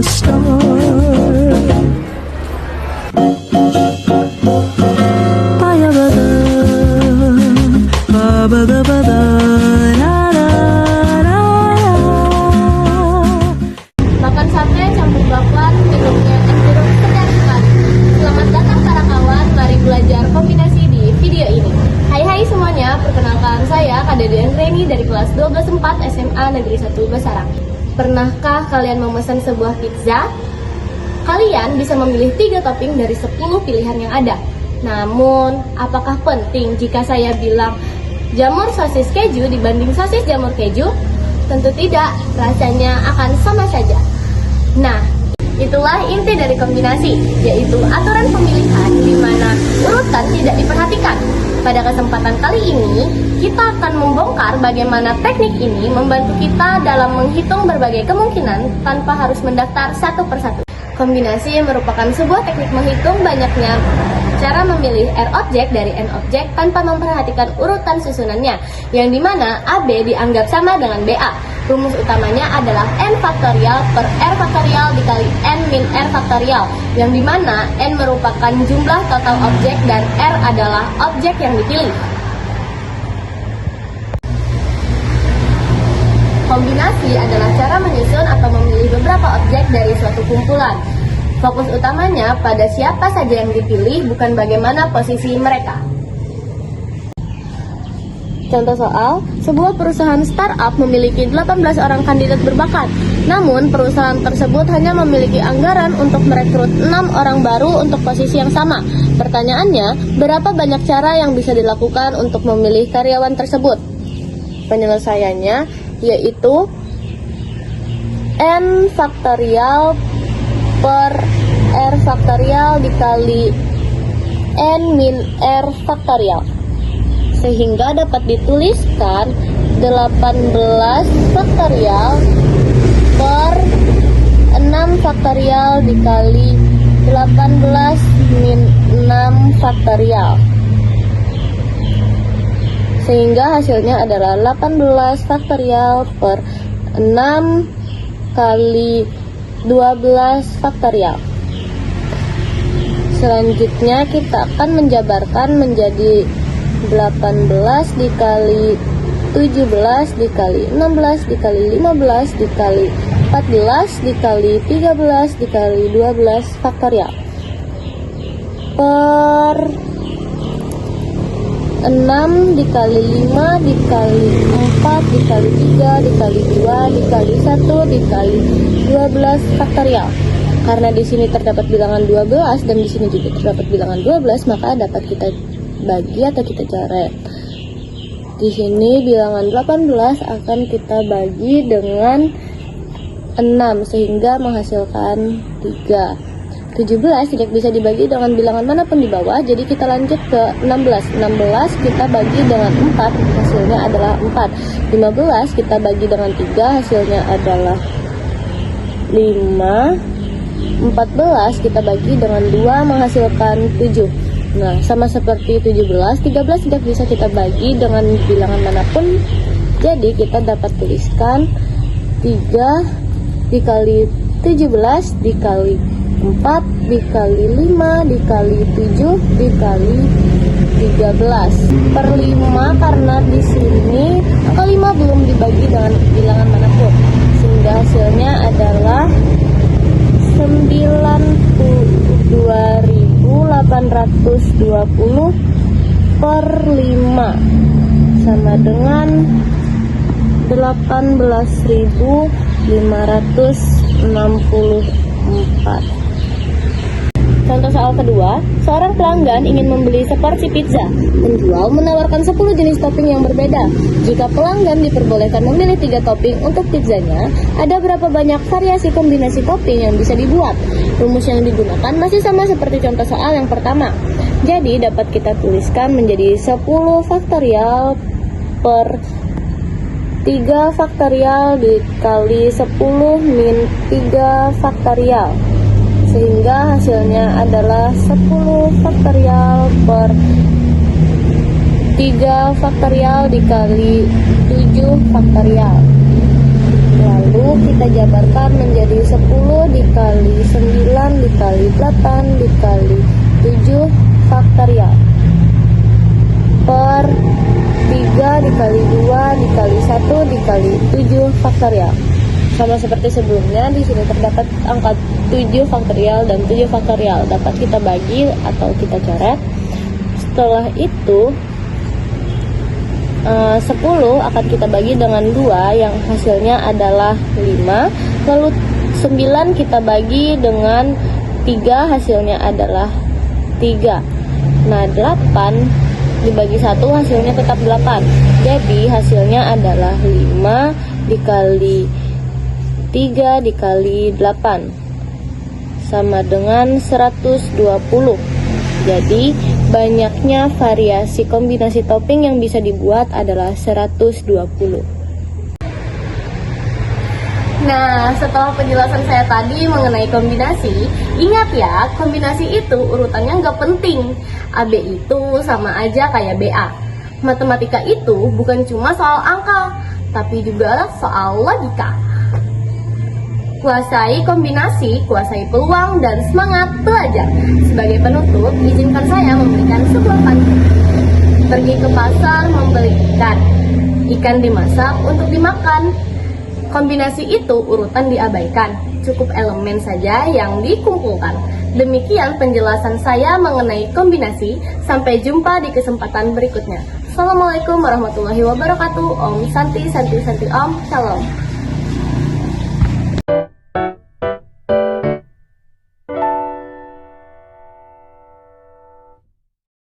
a star. Payabada, babada bada, ra ra ra ra. Makan sate, campur bakwan, minumnya es jeruk segar sekali. Selamat datang para kawan, mari belajar kombinasi di video ini. Hai semuanya, perkenalkan saya Kak Deden Reni dari kelas 12/4 SMA Negeri 1 Basarang. Pernahkah kalian memesan sebuah pizza? Kalian bisa memilih 3 topping dari 10 pilihan yang ada. Namun, apakah penting jika saya bilang jamur sosis keju dibanding sosis jamur keju? Tentu tidak, rasanya akan sama saja. Nah, itulah inti dari kombinasi, yaitu aturan pemilihan di mana urutan tidak diperhatikan. Pada kesempatan kali ini, kita akan membongkar bagaimana teknik ini membantu kita dalam menghitung berbagai kemungkinan tanpa harus mendaftar satu persatu. Kombinasi merupakan sebuah teknik menghitung banyaknya cara memilih R objek dari N objek tanpa memperhatikan urutan susunannya, yang dimana AB dianggap sama dengan BA. Rumus utamanya adalah N faktorial per R faktorial dikali N min R faktorial, yang dimana N merupakan jumlah total objek dan R adalah objek yang dipilih. Kombinasi adalah cara menyusun atau memilih beberapa objek dari suatu kumpulan. Fokus utamanya pada siapa saja yang dipilih, bukan bagaimana posisi mereka. Contoh soal, sebuah perusahaan startup memiliki 18 orang kandidat berbakat. Namun, perusahaan tersebut hanya memiliki anggaran untuk merekrut 6 orang baru untuk posisi yang sama. Pertanyaannya, berapa banyak cara yang bisa dilakukan untuk memilih karyawan tersebut? Penyelesaiannya yaitu N faktorial per R faktorial dikali N min R faktorial, sehingga dapat dituliskan 18 faktorial per 6 faktorial dikali 18 min 6 faktorial, sehingga hasilnya adalah 18 faktorial per 6 kali 12 faktorial. Selanjutnya kita akan menjabarkan menjadi 18 dikali 17 dikali 16 dikali 15 dikali 14 dikali 13 dikali 12 faktorial per 6 dikali 5 dikali 4 dikali 3 dikali 2 dikali 1 dikali 12 faktorial. Karena di sini terdapat bilangan 12 dan di sini juga terdapat bilangan 12, maka dapat kita bagi atau kita coret. Di sini bilangan 18 akan kita bagi dengan 6 sehingga menghasilkan 3. 17 tidak bisa dibagi dengan bilangan manapun di bawah, jadi kita lanjut ke 16. 16 kita bagi dengan 4, hasilnya adalah 4. 15 kita bagi dengan 3, hasilnya adalah 5. 14 kita bagi dengan 2, menghasilkan 7. Nah, sama seperti 17, 13 tidak bisa kita bagi dengan bilangan manapun, jadi kita dapat tuliskan 3 dikali 17 dikali 4 dikali 5 dikali 7 dikali 13 per 5, karena di sini angka 5 belum dibagi dengan bilangan manapun, sehingga hasilnya adalah 92.820 per 5 sama dengan 18.564. Contoh soal kedua, seorang pelanggan ingin membeli seporsi pizza. Penjual menawarkan 10 jenis topping yang berbeda. Jika pelanggan diperbolehkan memilih 3 topping untuk pizzanya, ada berapa banyak variasi kombinasi topping yang bisa dibuat? Rumus yang digunakan masih sama seperti contoh soal yang pertama. Jadi dapat kita tuliskan menjadi 10 faktorial per 3 faktorial dikali 10 min 3 faktorial, sehingga hasilnya adalah 10 faktorial per 3 faktorial dikali 7 faktorial. Lalu Lalu kita jabarkan menjadi 10 dikali 9 dikali 8 dikali 7 faktorial per 3 dikali 2 dikali 1 dikali 7 faktorial. Sama seperti sebelumnya, di sini terdapat angka 7 faktorial dan 7 faktorial. Dapat kita bagi atau kita coret. Setelah itu 10 akan kita bagi dengan 2 yang hasilnya adalah 5. Lalu 9 kita bagi dengan 3 hasilnya adalah 3. Nah 8 dibagi 1 hasilnya tetap 8. Jadi hasilnya adalah 5 dikali 3 dikali 8 sama dengan 120. Jadi banyaknya variasi kombinasi topping yang bisa dibuat adalah 120. Nah, setelah penjelasan saya tadi mengenai kombinasi, ingat ya, kombinasi itu urutannya nggak penting. AB itu sama aja kayak BA. Matematika itu bukan cuma soal angka, tapi juga soal logika. Kuasai kombinasi, kuasai peluang, dan semangat belajar. Sebagai penutup, izinkan saya memberikan sebuah pantun. Pergi ke pasar membeli ikan. Ikan dimasak untuk dimakan. Kombinasi itu urutan diabaikan. Cukup elemen saja yang dikumpulkan. Demikian penjelasan saya mengenai kombinasi. Sampai jumpa di kesempatan berikutnya. Assalamualaikum warahmatullahi wabarakatuh. Om Santi Santi Santi Om. Shalom.